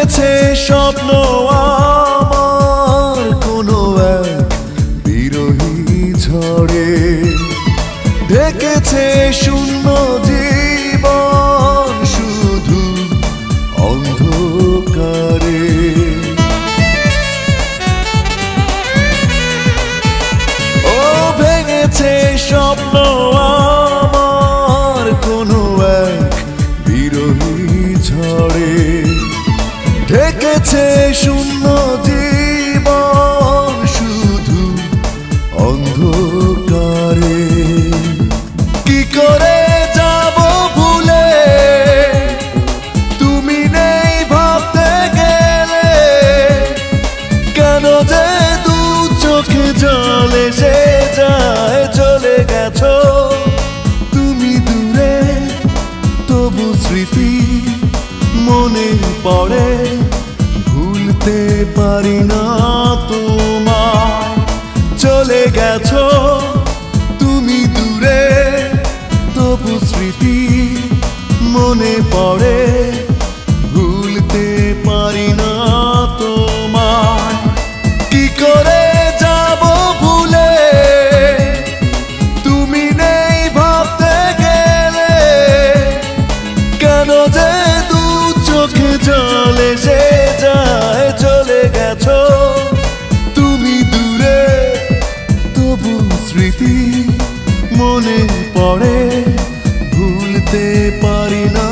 উড়েছে স্বপ্ন আমার কোনো এক বিরহী ঝড়ে, ঢেকেছে শূন্য জীবন শুধু অন্ধকারে। ও ভেঙেছে স্বপ্ন আমার কোনো এক বিরহী ঝড়ে, ঢেকেছে শূন্য জীবন শুধু অন্ধকারে। কি করে যাব ভুলে তুমি নেই ভাবতে গেলে, কেন যে দু চোখে জল এসে যায়। চলে গেছো তুমি দূরে, তবু স্মৃতি মনে পড়ে, ভুলতে পারি না তোমায়। চলে গেছো তুমি দূরে, তবু স্মৃতি মনে পড়ে, ভুলতে পারি না তোমায়। কি করে যাব ভুলে তুমি নেই ভাবতে গেলে, কেন যে দু চোখে জল এসে যায়। চলে গেছো তুমি দূরে, তবু স্মৃতি মনে পড়ে, ভুলতে পারি না।